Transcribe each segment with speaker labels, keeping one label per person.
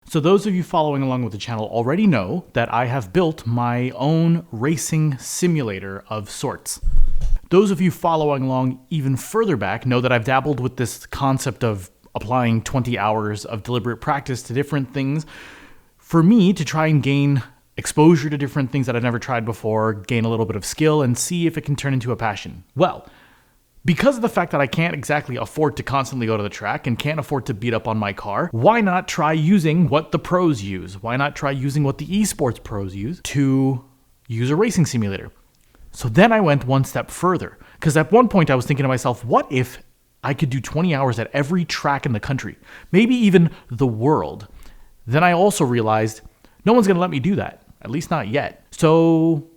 Speaker 1: So those of you following along with the channel already know that I have built my own racing simulator of sorts. Those of you following along even further back know that I've dabbled with this concept of applying 20 hours of deliberate practice to different things for me to try and gain exposure to different things that I've never tried before, gain a little bit of skill, and see if it can turn into a passion. Well, because of the fact that I can't exactly afford to constantly go to the track and can't afford to beat up on my car, why not try using what the pros use? Why not try using what the esports pros use to use a racing simulator? So then I went one step further, because at one point I was thinking to myself, what if I could do 20 hours at every track in the country, maybe even the world? Then I also realized no one's going to let me do that, at least not yet. So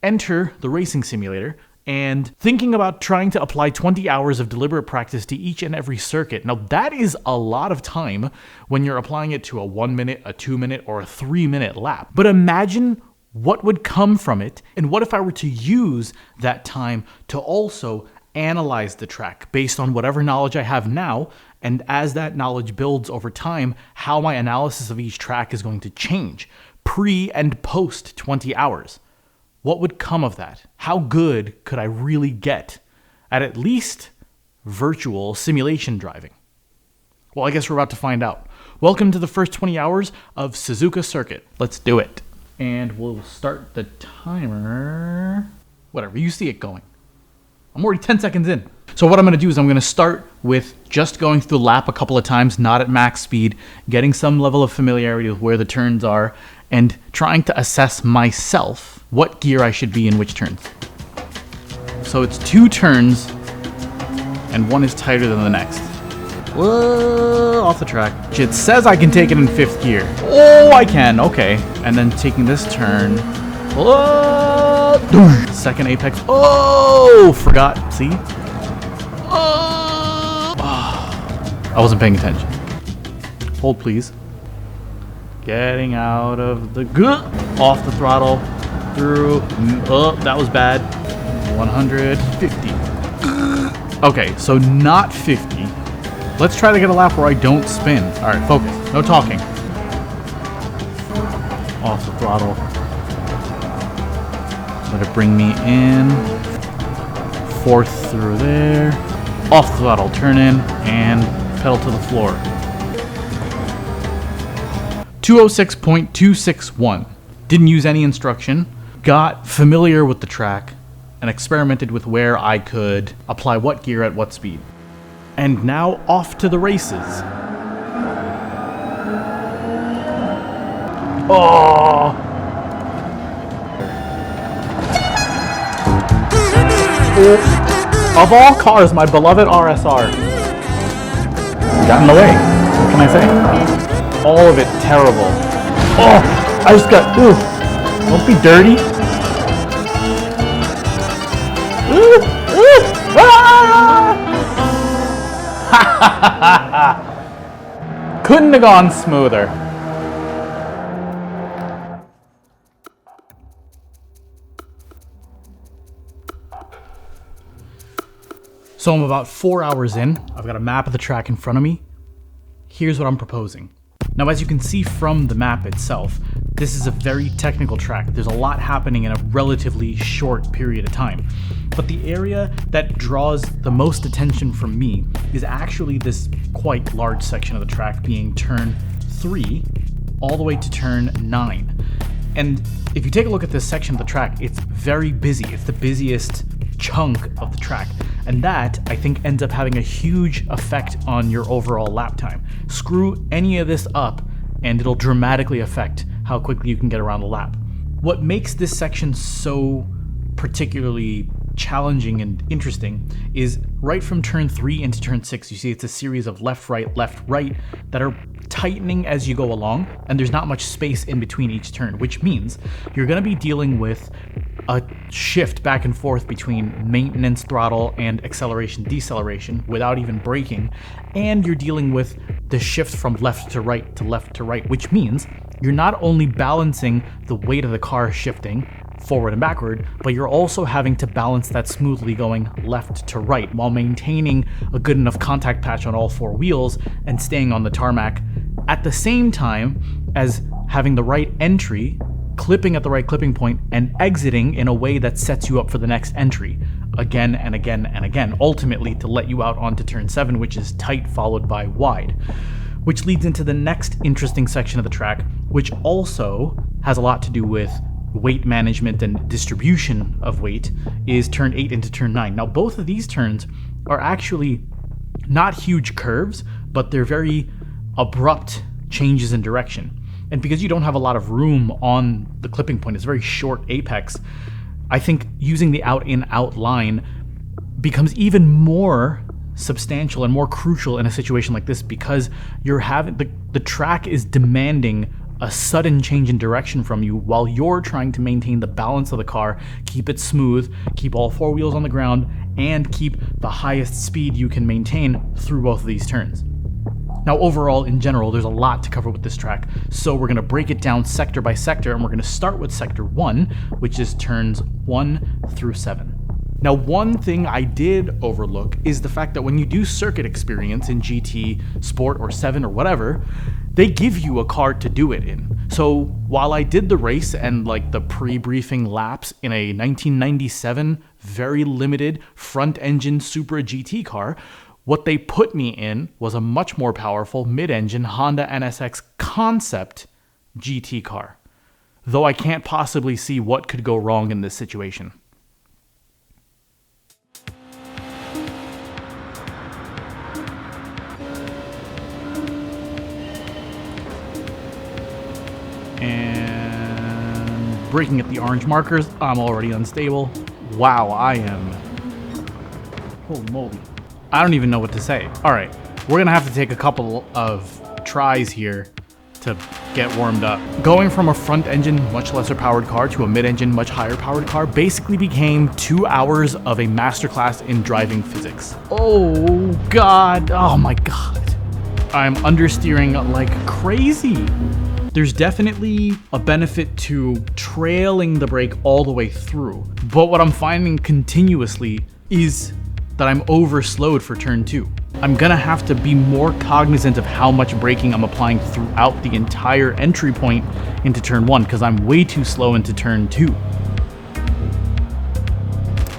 Speaker 1: enter the racing simulator, and thinking about trying to apply 20 hours of deliberate practice to each and every circuit. Now that is a lot of time when you're applying it to a 1 minute, a 2 minute, or a 3 minute lap. But imagine what would come from it, and what if I were to use that time to also analyze the track based on whatever knowledge I have now, and as that knowledge builds over time, how my analysis of each track is going to change pre and post 20 hours. What would come of that? How good could I really get at least virtual simulation driving? Well, I guess we're about to find out. Welcome to the first 20 hours of Suzuka Circuit. Let's do it. And we'll start the timer. Whatever, you see it going. I'm already 10 seconds in. So what I'm going to do is I'm going to start with just going through the lap a couple of times, not at max speed, getting some level of familiarity with where the turns are, and trying to assess myself what gear I should be in which turns. So it's 2 turns, and one is tighter than the next. Whoa, off the track. It says I can take it in 5th gear. Oh, I can, okay. And then taking this turn. Whoa, second apex. Oh, forgot, see? Oh, I wasn't paying attention. Hold, please. Getting out of the off the throttle, through, oh, that was bad. 150. Okay, so not 50. Let's try to get a lap where I don't spin. All right, focus, no talking. Off the throttle. Let it bring me in. 4th through there. Off the throttle, turn in, and pedal to the floor. 206.261. Didn't use any instruction. Got familiar with the track and experimented with where I could apply what gear at what speed. And now off to the races. Oh! Of all cars, my beloved RSR got in the way. What can I say? All of it terrible. Oh, I just got, ooh, don't be dirty. Couldn't have gone smoother. So I'm about 4 hours in. I've got a map of the track in front of me. Here's what I'm proposing. Now, as you can see from the map itself, this is a very technical track. There's a lot happening in a relatively short period of time. But the area that draws the most attention from me is actually this quite large section of the track, being turn 3 all the way to turn 9. And if you take a look at this section of the track, it's very busy. It's the busiest chunk of the track. And that, I think, ends up having a huge effect on your overall lap time. Screw any of this up, and it'll dramatically affect how quickly you can get around the lap. What makes this section so particularly challenging and interesting is right from turn 3 into turn 6, you see it's a series of left, right, that are tightening as you go along, and there's not much space in between each turn, which means you're going to be dealing with a shift back and forth between maintenance throttle and acceleration deceleration without even braking, and you're dealing with the shift from left to right, which means you're not only balancing the weight of the car shifting forward and backward, but you're also having to balance that smoothly going left to right while maintaining a good enough contact patch on all 4 wheels and staying on the tarmac at the same time as having the right entry, clipping at the right clipping point, and exiting in a way that sets you up for the next entry again and again and again, ultimately to let you out onto turn 7, which is tight followed by wide. Which leads into the next interesting section of the track, which also has a lot to do with weight management and distribution of weight, is turn 8 into turn 9. Now, both of these turns are actually not huge curves, but they're very abrupt changes in direction. And because you don't have a lot of room on the clipping point, it's a very short apex, I think using the out-in-out line becomes even more substantial and more crucial in a situation like this, because you're having the track is demanding a sudden change in direction from you while you're trying to maintain the balance of the car, keep it smooth, keep all 4 wheels on the ground, and keep the highest speed you can maintain through both of these turns. Now, overall, in general, there's a lot to cover with this track, so we're going to break it down sector by sector, and we're going to start with sector 1, which is turns 1 through 7. Now, one thing I did overlook is the fact that when you do circuit experience in GT, Sport, or 7 or whatever, they give you a car to do it in. So while I did the race and like the pre-briefing laps in a 1997 very limited front-engine Supra GT car, what they put me in was a much more powerful mid-engine Honda NSX concept GT car. Though I can't possibly see what could go wrong in this situation. And braking at the orange markers, I'm already unstable. Wow, I am... Holy moly. I don't even know what to say. All right, we're gonna have to take a couple of tries here to get warmed up. Going from a front engine, much lesser powered car to a mid-engine, much higher powered car basically became 2 hours of a masterclass in driving physics. Oh God, oh my God. I'm understeering like crazy. There's definitely a benefit to trailing the brake all the way through, but what I'm finding continuously is that I'm overslowed for turn 2. I'm gonna have to be more cognizant of how much braking I'm applying throughout the entire entry point into turn 1, because I'm way too slow into turn 2.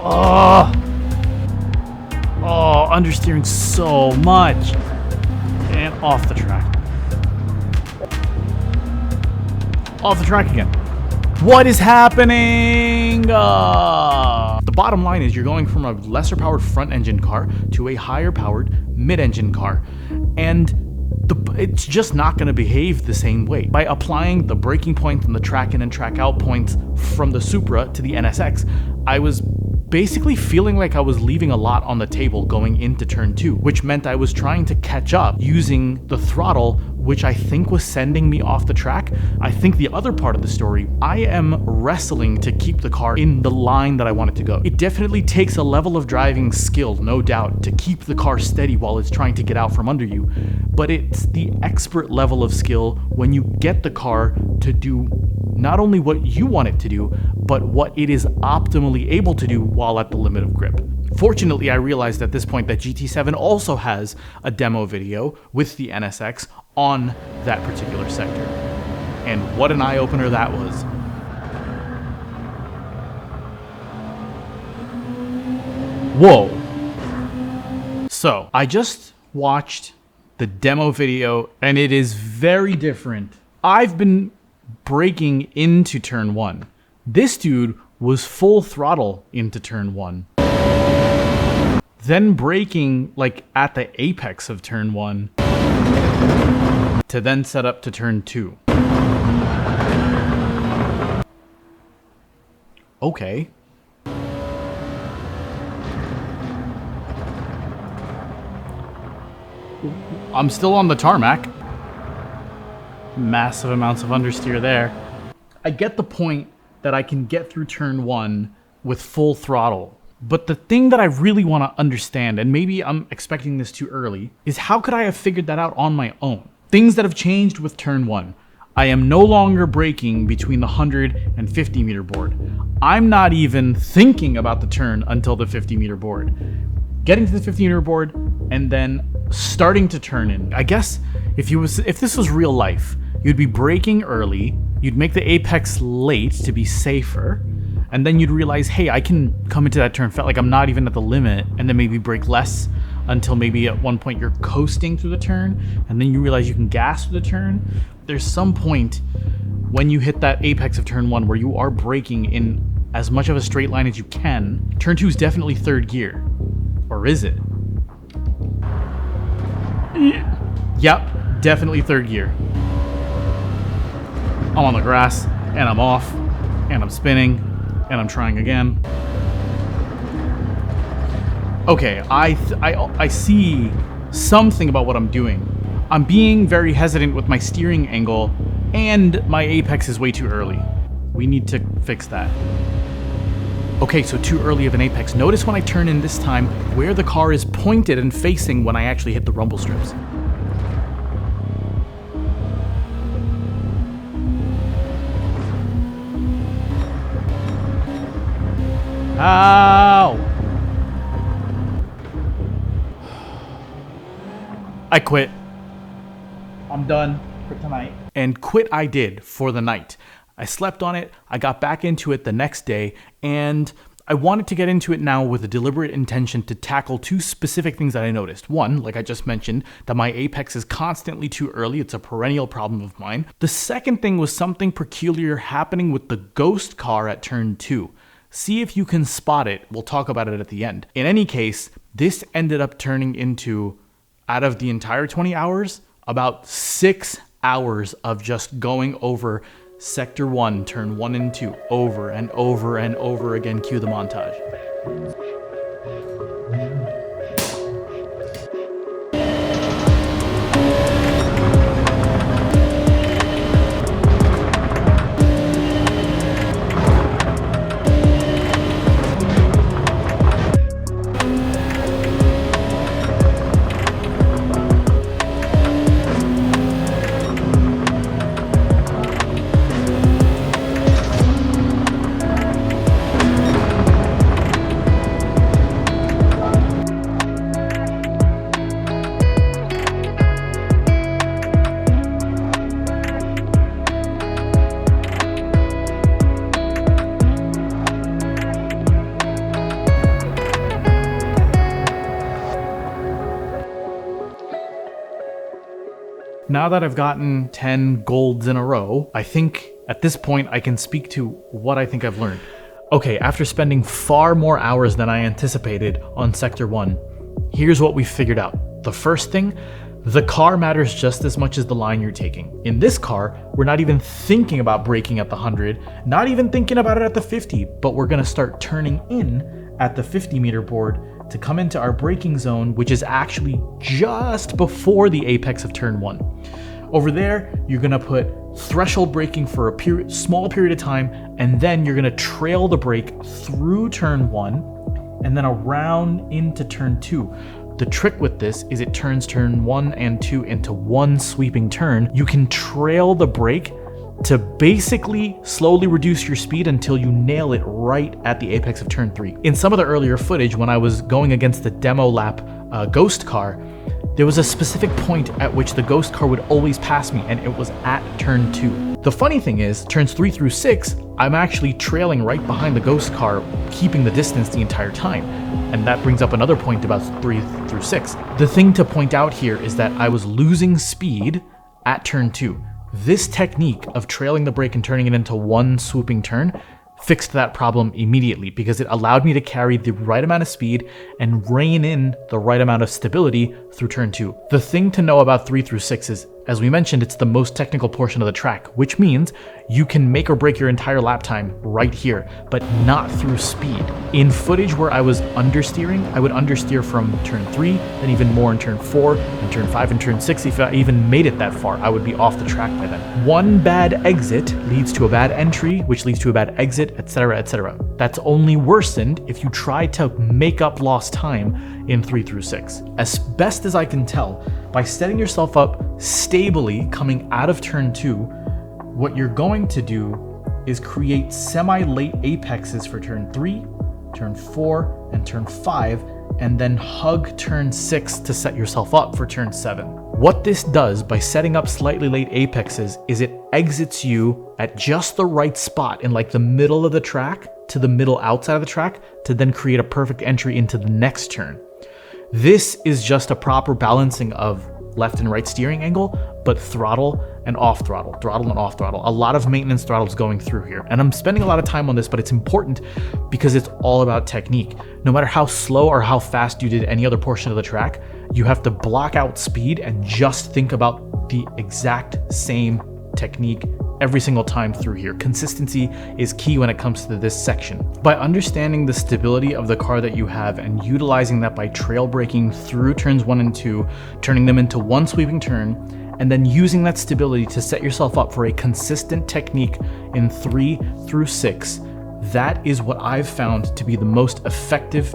Speaker 1: Oh, understeering so much. And off the track. Off the track again. What is happening? The bottom line is you're going from a lesser powered front engine car to a higher powered mid engine car. And it's just not going to behave the same way. By applying the braking points and the track in and track out points from the Supra to the NSX, I was basically feeling like I was leaving a lot on the table going into turn 2, which meant I was trying to catch up using the throttle, which I think was sending me off the track. I think the other part of the story, I am wrestling to keep the car in the line that I want it to go. It definitely takes a level of driving skill, no doubt, to keep the car steady while it's trying to get out from under you, but it's the expert level of skill when you get the car to do not only what you want it to do, but what it is optimally able to do while at the limit of grip. Fortunately, I realized at this point that GT7 also has a demo video with the NSX on that particular sector. And what an eye-opener that was. Whoa. So, I just watched the demo video, and it is very different. I've been braking into turn 1. This dude was full throttle into turn 1. Then braking like at the apex of turn 1 to then set up to turn 2. Okay. I'm still on the tarmac. Massive amounts of understeer there. I get the point that I can get through turn 1 with full throttle. But the thing that I really want to understand, and maybe I'm expecting this too early, is how could I have figured that out on my own? Things that have changed with turn 1. I am no longer braking between the 100 and 50 meter board. I'm not even thinking about the turn until the 50 meter board. Getting to the 50 meter board and then starting to turn in. I guess if this was real life, you'd be braking early, you'd make the apex late to be safer, and then you'd realize, hey, I can come into that turn, like I'm not even at the limit, and then maybe brake less until maybe at one point you're coasting through the turn, and then you realize you can gas through the turn. There's some point when you hit that apex of turn 1 where you are braking in as much of a straight line as you can. Turn 2 is definitely third gear. Or is it? Yep, definitely third gear. I'm on the grass, and I'm off, and I'm spinning, and I'm trying again. Okay, I see something about what I'm doing. I'm being very hesitant with my steering angle, and my apex is way too early. We need to fix that. Okay, so too early of an apex. Notice when I turn in this time where the car is pointed and facing when I actually hit the rumble strips. Ow! I quit. I'm done for tonight. And quit I did for the night. I slept on it, I got back into it the next day, and I wanted to get into it now with a deliberate intention to tackle two specific things that I noticed. One, like I just mentioned, that my apex is constantly too early. It's a perennial problem of mine. The second thing was something peculiar happening with the ghost car at turn 2. See if you can spot it. We'll talk about it at the end. In any case, this ended up turning into, out of the entire 20 hours, about 6 hours of just going over Sector 1, turn 1 and 2, over and over and over again. Cue the montage. Now that I've gotten 10 golds in a row, I think at this point I can speak to what I think I've learned. Okay, after spending far more hours than I anticipated on Sector 1, here's what we figured out. The first thing, the car matters just as much as the line you're taking. In this car, we're not even thinking about braking at the 100, not even thinking about it at the 50, but we're gonna start turning in at the 50 meter board to come into our braking zone, which is actually just before the apex of turn 1. Over there, you're gonna put threshold braking for a small period of time, and then you're gonna trail the brake through turn 1 and then around into turn 2. The trick with this is it turns turn 1 and 2 into one sweeping turn. You can trail the brake to basically slowly reduce your speed until you nail it right at the apex of turn 3. In some of the earlier footage, when I was going against the demo lap ghost car, there was a specific point at which the ghost car would always pass me, and it was at turn 2. The funny thing is, turns 3 through 6, I'm actually trailing right behind the ghost car, keeping the distance the entire time. And that brings up another point about 3 through 6. The thing to point out here is that I was losing speed at turn 2. This technique of trailing the brake and turning it into one swooping turn fixed that problem immediately because it allowed me to carry the right amount of speed and rein in the right amount of stability through turn 2. The thing to know about 3 through 6 is, as we mentioned, it's the most technical portion of the track, which means you can make or break your entire lap time right here, but not through speed. In footage where I was understeering, I would understeer from turn 3, then even more in turn 4, and turn 5, and turn 6. If I even made it that far, I would be off the track by then. One bad exit leads to a bad entry, which leads to a bad exit, etc., etc. That's only worsened if you try to make up lost time in 3 through 6. As best as I can tell, by setting yourself up stably coming out of turn 2, what you're going to do is create semi-late apexes for turn 3, turn 4, and turn 5, and then hug turn 6 to set yourself up for turn 7. What this does by setting up slightly late apexes is it exits you at just the right spot in like the middle of the track to the middle outside of the track to then create a perfect entry into the next turn. This is just a proper balancing of left and right steering angle, but throttle and off throttle, throttle and off throttle. A lot of maintenance throttles going through here. And I'm spending a lot of time on this, but it's important because it's all about technique. No matter how slow or how fast you did any other portion of the track, you have to block out speed and just think about the exact same technique every single time through here. Consistency is key when it comes to this section. By understanding the stability of the car that you have and utilizing that by trail braking through turns 1 and 2, turning them into one sweeping turn, and then using that stability to set yourself up for a consistent technique in 3 through 6, that is what I've found to be the most effective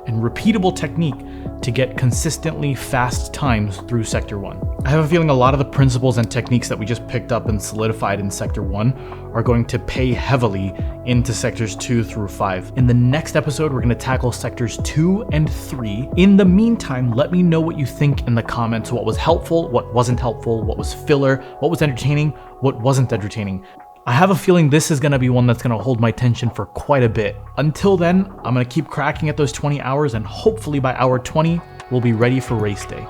Speaker 1: and repeatable technique to get consistently fast times through Sector 1. I have a feeling a lot of the principles and techniques that we just picked up and solidified in Sector 1 are going to pay heavily into Sectors 2 through 5. In the next episode, we're going to tackle Sectors 2 and 3. In the meantime, let me know what you think in the comments. What was helpful, what wasn't helpful, what was filler, what was entertaining, what wasn't entertaining. I have a feeling this is going to be one that's going to hold my attention for quite a bit. Until then, I'm going to keep cracking at those 20 hours, and hopefully by hour 20, we'll be ready for race day.